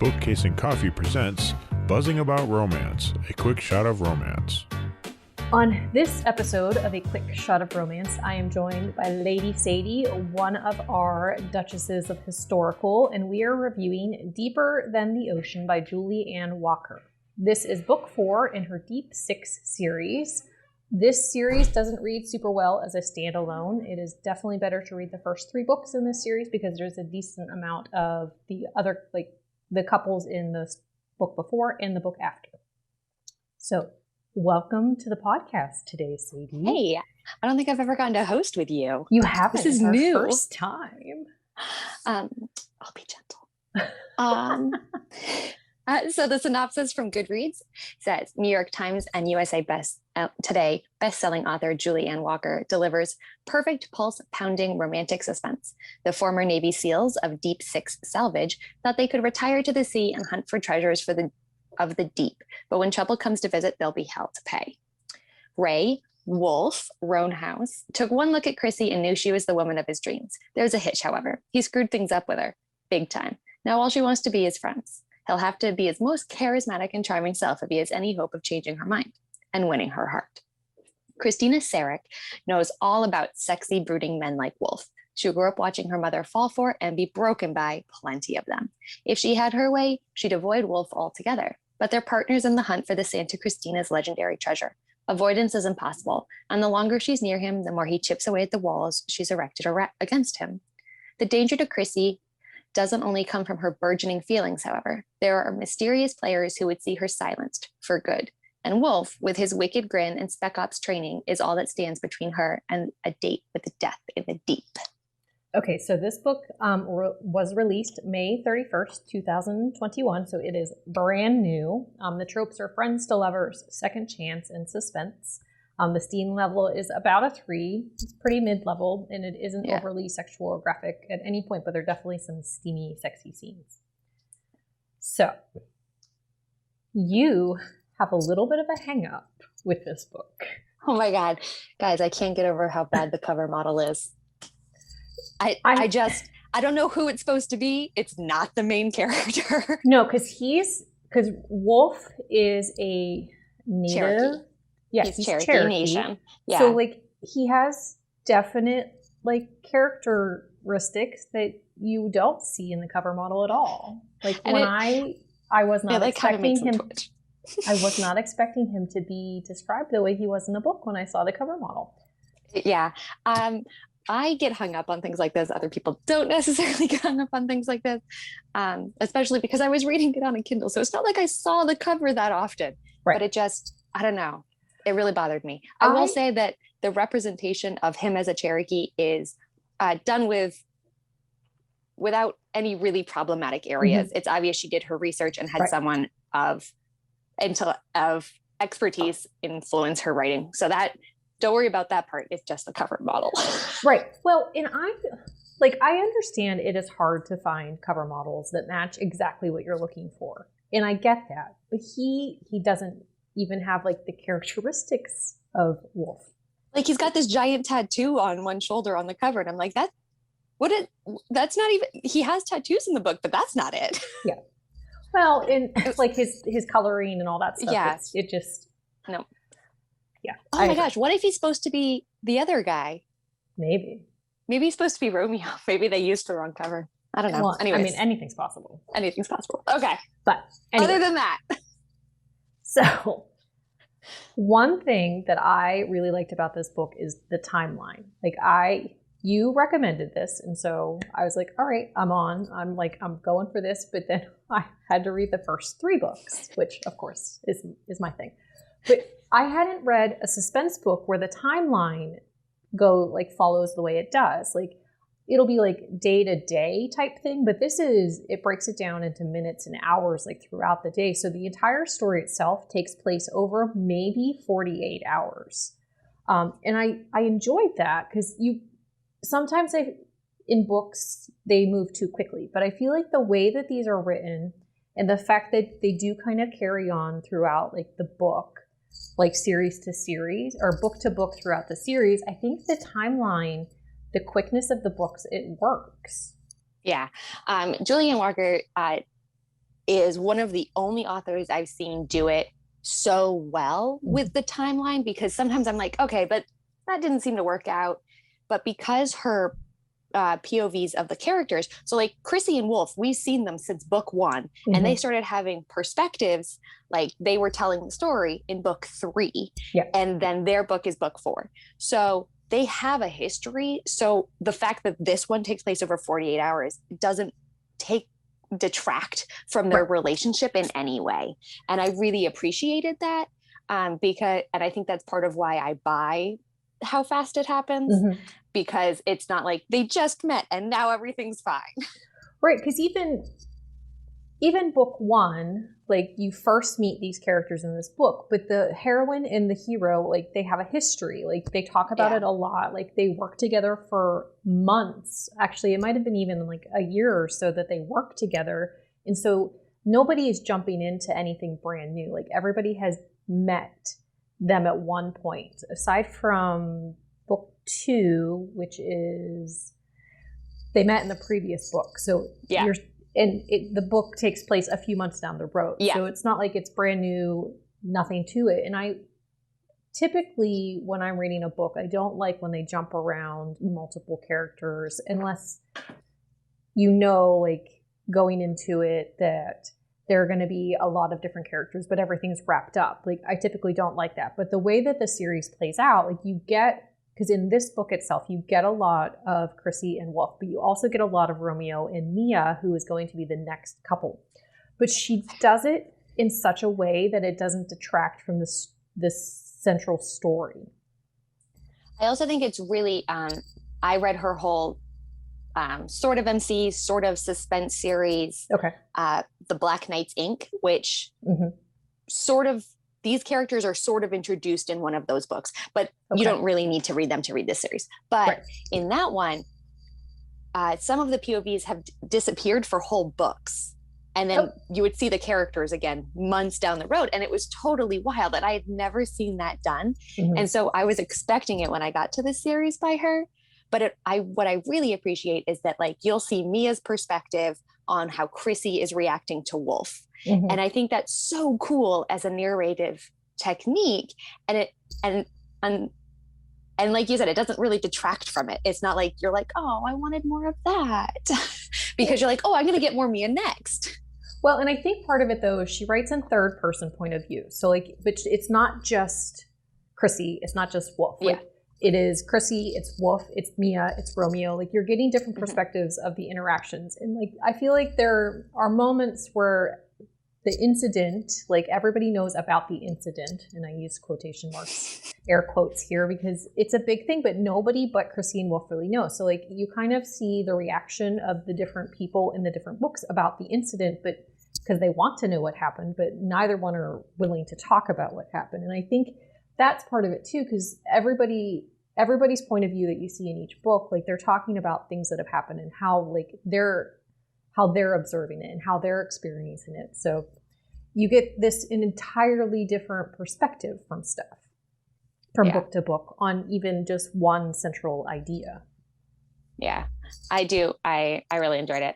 Bookcase and Coffee presents Buzzing About Romance, a quick shot of romance. On this episode of A Quick Shot of Romance, I am joined by Lady Sadie, one of our Duchesses of Historical, and we are reviewing Deeper Than the Ocean by Julie Ann Walker. This is book 4 in her Deep 6 series. This series doesn't read super well as a standalone. It is definitely better to read the first 3 books in this series because there's a decent amount of the other, the couples in the book before and the book after. So, welcome to the podcast today, Sadie. Hey, I don't think I've ever gotten to host with you. You haven't. This is new. First time. I'll be gentle. So the synopsis from Goodreads says, New York Times and USA Today best-selling author Julie Ann Walker delivers perfect pulse-pounding romantic suspense. The former Navy SEALs of Deep 6 Salvage thought they could retire to the sea and hunt for treasures of the deep, but when trouble comes to visit, they'll be hell to pay. Ray, Wolf, Roanhorse, took one look at Chrissy and knew she was the woman of his dreams. There's a hitch, however. He screwed things up with her. Big time. Now all she wants to be is friends. He'll have to be his most charismatic and charming self if he has any hope of changing her mind and winning her heart. Christina Sarek knows all about sexy, brooding men like Wolf. She grew up watching her mother fall for and be broken by plenty of them. If she had her way, she'd avoid Wolf altogether. But they're partners in the hunt for the Santa Cristina's legendary treasure. Avoidance is impossible, and the longer she's near him, the more he chips away at the walls she's erected against him. The danger to Chrissy doesn't only come from her burgeoning feelings, however. There are mysterious players who would see her silenced for good. And Wolf, with his wicked grin and spec ops training, is all that stands between her and a date with the death in the deep. Okay, so this book was released May 31st, 2021, so it is brand new. The tropes are friends to lovers, second chance, and suspense. The steam level is about a 3. It's pretty mid-level, and it isn't overly sexual or graphic at any point, but there are definitely some steamy, sexy scenes. So, you have a little bit of a hang-up with this book. Oh my God. Guys, I can't get over how bad the cover model is. I don't know who it's supposed to be. It's not the main character. No, because Wolf is a native. Cherokee. Yes, he's Cherokee Nation. Yeah. So he has definite characteristics that you don't see in the cover model at all. I was not expecting him. I was not expecting him to be described the way he was in the book when I saw the cover model. Yeah. I get hung up on things like this. Other people don't necessarily get hung up on things like this, especially because I was reading it on a Kindle. So it's not like I saw the cover that often, right. But it just, I don't know. It really bothered me. I will say that the representation of him as a Cherokee is done without any really problematic areas. Mm-hmm. It's obvious she did her research and had someone of expertise influence her writing. So that, don't worry about that part. It's just the cover model. Right. Well, and I understand it is hard to find cover models that match exactly what you're looking for. And I get that. But he doesn't even have the characteristics of Wolf. He's got this giant tattoo on one shoulder on the cover. And I'm like, that's not even, he has tattoos in the book, but that's not it. Yeah. Well, and his coloring and all that stuff. Yeah. It just. No. Yeah. Oh my gosh. What if he's supposed to be the other guy? Maybe he's supposed to be Romeo. Maybe they used the wrong cover. I don't know. Well, anyways. I mean, anything's possible. Anything's possible. Okay. But anyway. Other than that. So one thing that I really liked about this book is the timeline. You recommended this. And so I was like, all right, I'm going for this. But then I had to read the first 3 books, which of course is my thing. But I hadn't read a suspense book where the timeline follows the way it does. It'll be day to day type thing, but it breaks it down into minutes and hours throughout the day. So the entire story itself takes place over maybe 48 hours. And I enjoyed that because sometimes in books, they move too quickly, but I feel like the way that these are written and the fact that they do kind of carry on throughout the book, series to series or book to book throughout the series, I think the timeline, the quickness of the books, it works. Yeah. Julie Ann Walker is one of the only authors I've seen do it so well with the timeline, because sometimes I'm like, okay, but that didn't seem to work out. But because her POVs of the characters, so like Chrissy and Wolf, we've seen them since book one, and they started having perspectives, like they were telling the story in book 3, and then their book is book 4. So they have a history. So the fact that this one takes place over 48 hours doesn't detract from their relationship in any way. And I really appreciated that, because, and I think that's part of why I buy how fast it happens, because it's not like they just met and now everything's fine. Right, because even book 1, like you first meet these characters in this book, but the heroine and the hero, like they have a history. Like they talk about it a lot. Like they work together for months. Actually, it might have been even like a year or so that they work together. And so nobody is jumping into anything brand new. Like everybody has met them at one point, aside from book 2, which is they met in the previous book. So the book takes place a few months down the road. So it's not like it's brand new, nothing to it. And I typically, when I'm reading a book, I don't like when they jump around multiple characters, unless you know, like going into it that there are going to be a lot of different characters, but everything's wrapped up. Like I typically don't like that. But the way that the series plays out, like you get, because in this book itself, you get a lot of Chrissy and Wolf, but you also get a lot of Romeo and Mia, who is going to be the next couple. But she does it in such a way that it doesn't detract from this central story. I also think it's really, I read her whole sort of MC, sort of suspense series, The Black Knights Inc., which sort of, these characters are sort of introduced in one of those books, but you don't really need to read them to read this series. But in that one, some of the POVs have disappeared for whole books. And then you would see the characters again months down the road. And it was totally wild. And I had never seen that done. And so I was expecting it when I got to this series by her. But what I really appreciate is that like you'll see Mia's perspective on how Chrissy is reacting to Wolf. And I think that's so cool as a narrative technique. And like you said, it doesn't really detract from it. It's not like you're like, oh, I wanted more of that, because you're like, oh, I'm going to get more Mia next. Well, and I think part of it though is she writes in third person point of view. So like, but it's not just Chrissy, it's not just Wolf. Like, it is Chrissy, it's Wolf, it's Mia, it's Romeo. Like you're getting different perspectives of the interactions. And like, I feel like there are moments where the incident, like everybody knows about the incident, and I use quotation marks, air quotes here, because it's a big thing, but nobody but Chrissy and Wolf really know. So like you kind of see the reaction of the different people in the different books about the incident, but because they want to know what happened, but neither one are willing to talk about what happened. And I think that's part of it too, because everybody's point of view that you see in each book, like they're talking about things that have happened and how they're observing it and how they're experiencing it. So you get an entirely different perspective from stuff, from book to book, on even just one central idea. Yeah, I do. I really enjoyed it.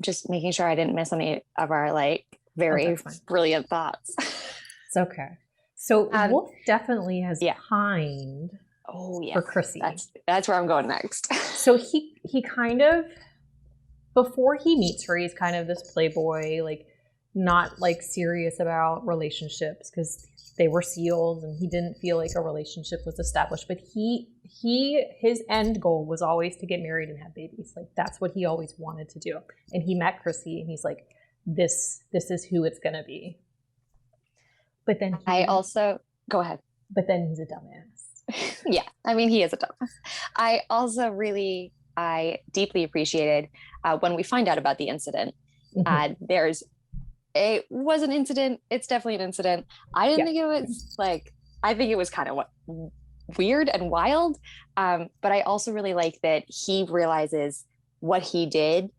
Just making sure I didn't miss any of our like very brilliant thoughts. It's okay. So Wolf definitely has pined for Chrissy. That's where I'm going next. So he kind of, before he meets her, he's kind of this playboy, like not like serious about relationships because they were sealed and he didn't feel like a relationship was established. But his end goal was always to get married and have babies. Like that's what he always wanted to do. And he met Chrissy and he's like, this is who it's going to be. But then go ahead. But then he's a dumbass. Yeah, I mean, he is a dumbass. I also I deeply appreciated when we find out about the incident. It was an incident. It's definitely an incident. I didn't think it was like, I think it was kind of weird and wild. But I also really like that he realizes what he did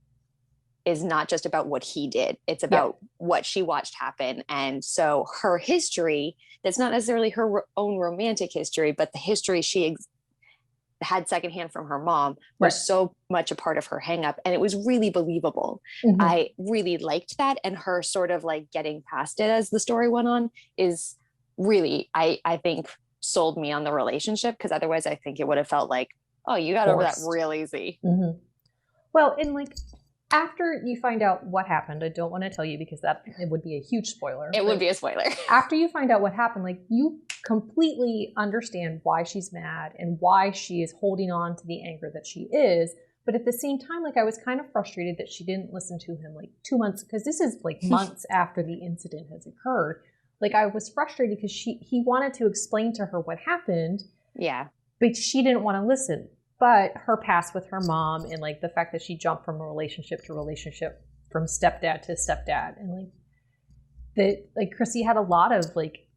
is not just about what he did. It's about what she watched happen. And so her history, that's not necessarily her own romantic history, but the history she had secondhand from her mom Right. was so much a part of her hang up, and it was really believable. Mhm. I really liked that, and her sort of like getting past it as the story went on is really, I think, sold me on the relationship, because otherwise I think it would have felt like, oh, you got over that Forced. real easy. Mhm. Well, and like after you find out what happened, I don't want to tell you because it would be a huge spoiler. It would be a spoiler. After you find out what happened, like you completely understand why she's mad and why she is holding on to the anger that she is. But at the same time, like I was kind of frustrated that she didn't listen to him like 2 months, because this is like months after the incident has occurred. Like I was frustrated because he wanted to explain to her what happened. Yeah. But she didn't want to listen. But her past with her mom and like the fact that she jumped from relationship to relationship, from stepdad to stepdad, and like that, like Chrissy had a lot of like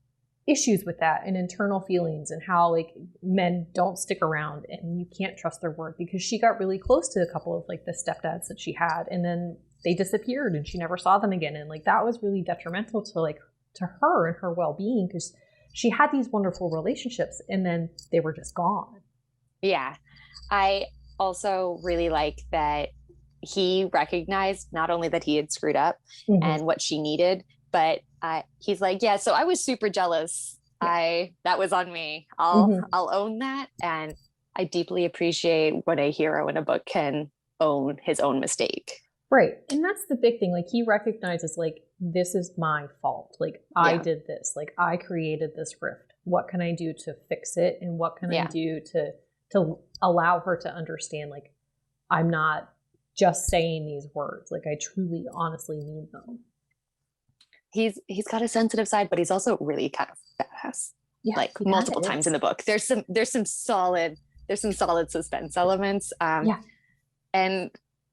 issues with that and internal feelings, and how like men don't stick around and you can't trust their word, because she got really close to a couple of like the stepdads that she had, and then they disappeared and she never saw them again. And like that was really detrimental to her and her well-being, because she had these wonderful relationships and then they were just gone. Yeah. I also really like that he recognized not only that he had screwed up and what she needed, but he's like, yeah, so I was super jealous. Yeah. That was on me. I'll own that. And I deeply appreciate when a hero in a book can own his own mistake. Right. And that's the big thing. Like he recognizes like, this is my fault. Like I did this, like I created this rift. What can I do to fix it? And what can I do to allow her to understand, like, I'm not just saying these words. Like I truly, honestly mean them. He's got a sensitive side, but he's also really kind of badass. Yeah, like multiple times in the book. There's some solid suspense elements. And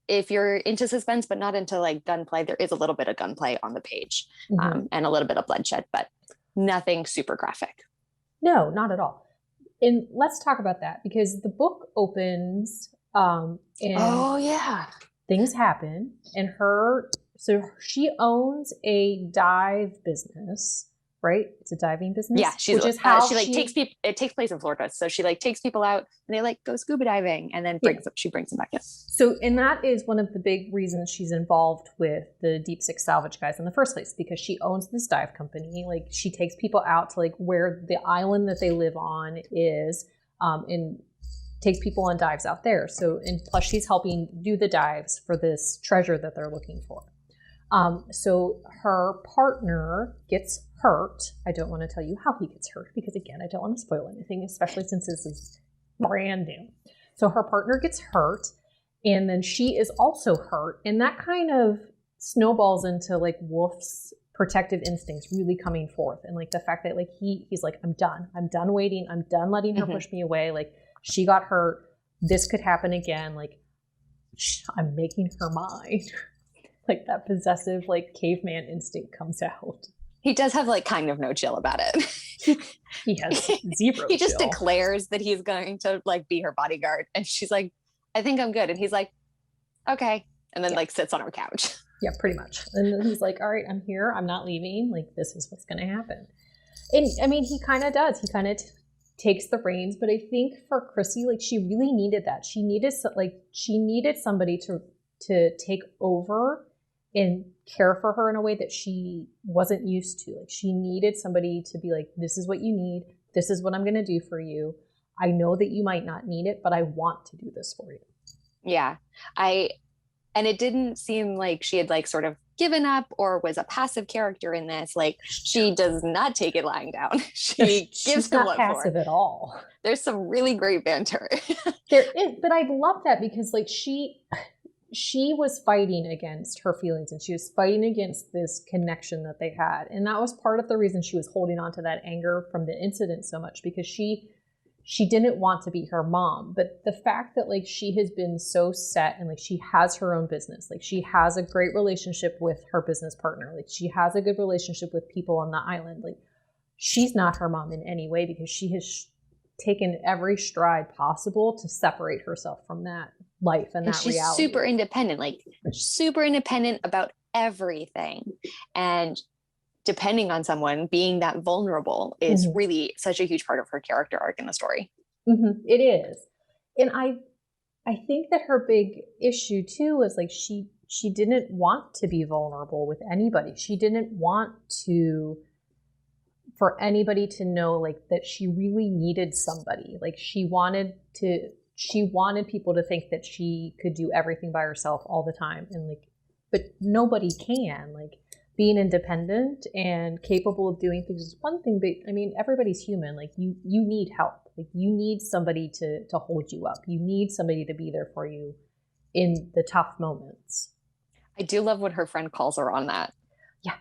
if you're into suspense but not into like gunplay, there is a little bit of gunplay on the page, and a little bit of bloodshed, but nothing super graphic. No, not at all. And let's talk about that, because the book opens and things happen, and so she owns a dive business, right? It's a diving business. Yeah, which is how she takes people. It takes place in Florida, so she like takes people out and they like go scuba diving, and then she brings them back in. So, and that is one of the big reasons she's involved with the Deep Six Salvage guys in the first place, because she owns this dive company. Like she takes people out to like where the island that they live on is, and takes people on dives out there. So, and plus she's helping do the dives for this treasure that they're looking for. So her partner gets hurt. I don't want to tell you how he gets hurt, because again, I don't want to spoil anything, especially since this is brand new. So her partner gets hurt, and then she is also hurt. And that kind of snowballs into like Wolf's protective instincts really coming forth. And like the fact that like he's like, I'm done waiting. I'm done letting her push me away. Like she got hurt. This could happen again. Like I'm making her mine. Like that possessive, like caveman instinct comes out. He does have like kind of no chill about it. He has zero He just chill. declares that he's going to like be her bodyguard, and she's like, I think I'm good. And he's like, okay. And then like sits on her couch. Yeah, pretty much. And then he's like, all right, I'm here. I'm not leaving. Like this is what's going to happen. And I mean, he kind of does. He kind of takes the reins. But I think for Chrissy, like she really needed that. She needed somebody to take over and care for her in a way that she wasn't used to. Like she needed somebody to be like, this is what you need. This is what I'm going to do for you. I know that you might not need it, but I want to do this for you. Yeah. And it didn't seem like she had like sort of given up or was a passive character in this. Like she does not take it lying down. She's not passive at all. There's some really great banter. There is, but I love that because like she was fighting against her feelings, and she was fighting against this connection that they had. And that was part of the reason she was holding on to that anger from the incident so much, because she didn't want to be her mom. But the fact that like she has been so set, and like she has her own business, like she has a great relationship with her business partner, like she has a good relationship with people on the island, like she's not her mom in any way, because she has taken every stride possible to separate herself from that life and that she's reality. Super independent, like super independent about everything. And depending on someone, being that vulnerable is really such a huge part of her character arc in the story. It is. and I think that her big issue too was like she didn't want to be vulnerable with anybody. She didn't want for anybody to know like that she really needed somebody. Like she wanted people to think that she could do everything by herself all the time, and like, but nobody can. Like, being independent and capable of doing things is one thing, but I mean, everybody's human. Like you need help. Like you need somebody to hold you up. You need somebody to be there for you in the tough moments. I do love when her friend calls her on that. Yeah.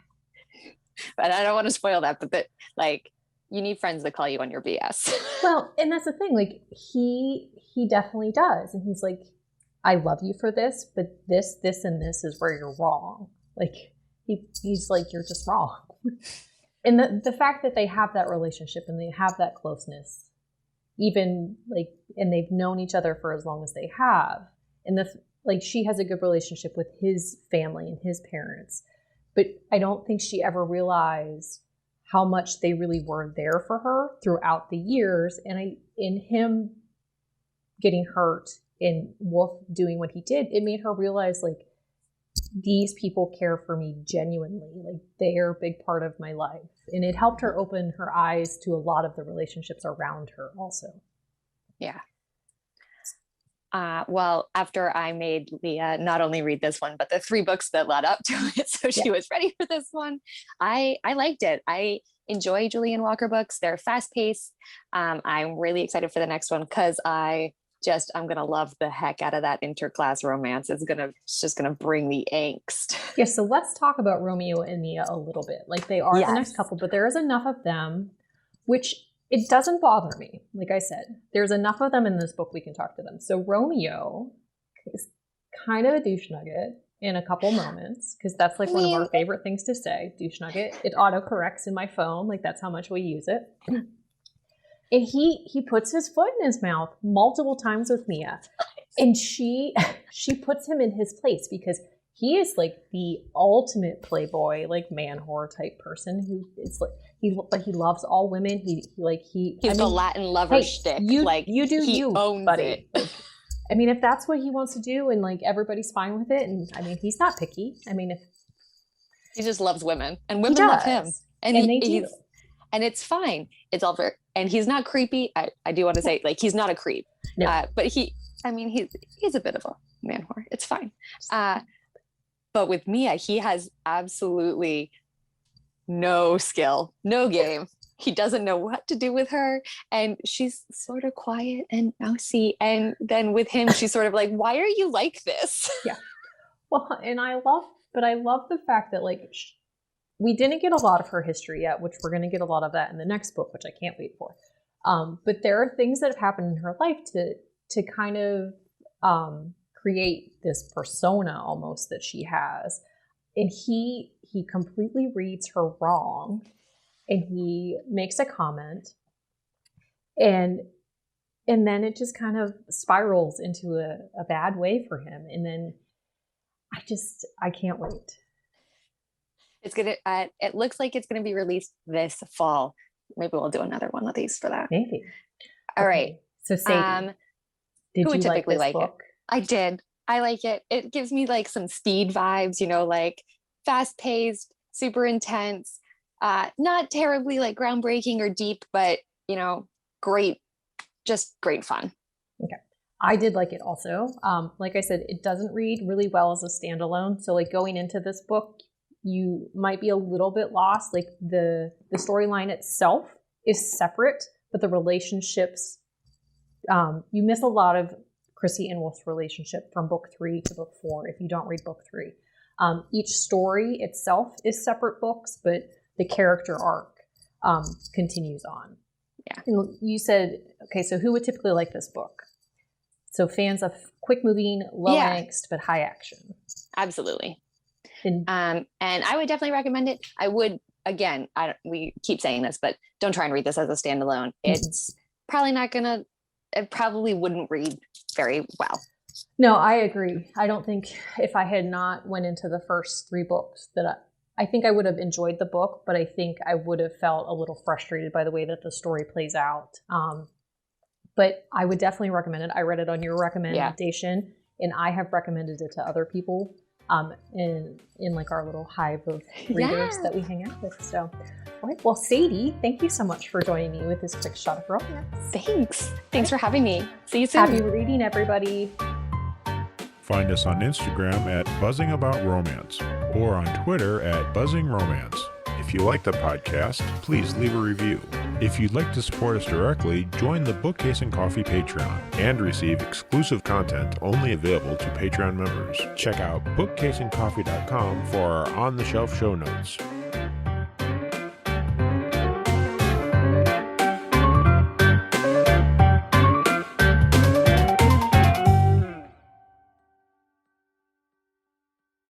But I don't want to spoil that, but like, you need friends that call you on your BS. Well, and that's the thing. Like he definitely does. And he's like, I love you for this, but this, and this is where you're wrong. Like he's like, you're just wrong. And the fact that they have that relationship and they have that closeness, even like, and they've known each other for as long as they have, and like she has a good relationship with his family and his parents, but I don't think she ever realized how much they really were there for her throughout the years. And in him getting hurt and Wolf doing what he did, it made her realize like, these people care for me genuinely. Like they're a big part of my life. And it helped her open her eyes to a lot of the relationships around her also. Yeah. Well, after I made Leah not only read this one, but the 3 books that led up to it, so she was ready for this one, I liked it. I enjoy Julian Walker books. They're fast paced. I'm really excited for the next one because I'm going to love the heck out of that interclass romance. It's just going to bring the angst. Yeah, so let's talk about Romeo and Mia a little bit. Like they are the next couple, but there is enough of them, which it doesn't bother me. Like I said, there's enough of them in this book we can talk to them. So Romeo is kind of a douche nugget in a couple moments, because that's like one of our favorite things to say, douche nugget. It autocorrects in my phone. Like that's how much we use it. And he puts his foot in his mouth multiple times with Mia. And she puts him in his place because he is like the ultimate playboy, like man whore type person who is like, he loves all women. He's the Latin lover shtick. You do he you, owns buddy. It. Like, I mean, if that's what he wants to do and like everybody's fine with it, and I mean, he's not picky. I mean, if he just loves women and women love him, and they do. And it's fine. It's all very, and he's not creepy. I do want to say, like, he's not a creep, no. But he's a bit of a man whore. It's fine. But with Mia, he has absolutely no skill, no game. He doesn't know what to do with her. And she's sort of quiet and mousy. And then with him, she's sort of like, why are you like this? Yeah. Well, and I love the fact that like, we didn't get a lot of her history yet, which we're going to get a lot of that in the next book, which I can't wait for. But there are things that have happened in her life to kind of create this persona almost that she has. And he completely reads her wrong, and he makes a comment, and then it just kind of spirals into a bad way for him. And then I can't wait. It's gonna. It looks like it's gonna be released this fall. Maybe we'll do another one of these for that. Maybe. All right. So Sadie, did you like this book? I did. I like it. It gives me like some Steed vibes. Like fast paced, super intense. Not terribly like groundbreaking or deep, but great. Just great fun. Okay. I did like it also. Like I said, it doesn't read really well as a standalone. So like going into this book, you might be a little bit lost. Like the storyline itself is separate, but the relationships, you miss a lot of Chrissy and Wolf's relationship from book 3 to book 4 if you don't read book 3. Each story itself is separate books, but the character arc continues on. Yeah. And you said, okay, so who would typically like this book? So fans of quick moving, low angst, but high action. Absolutely. And I would definitely recommend it. I would, again, we keep saying this, but don't try and read this as a standalone. It's probably not gonna, it probably wouldn't read very well. No, I agree. I don't think if I had not went into the first 3 books that I think I would have enjoyed the book, but I think I would have felt a little frustrated by the way that the story plays out. But I would definitely recommend it. I read it on your recommendation, and I have recommended it to other people in like our little hive of readers that we hang out with. So, all right. Well, Sadie, thank you so much for joining me with this quick shot of romance. Thanks for having me. See you soon. Happy reading, everybody. Find us on Instagram at Buzzing About Romance or on Twitter at Buzzing Romance. If you like the podcast, please leave a review. If you'd like to support us directly, join the Bookcase and Coffee Patreon and receive exclusive content only available to Patreon members. Check out bookcaseandcoffee.com for our on-the-shelf show notes.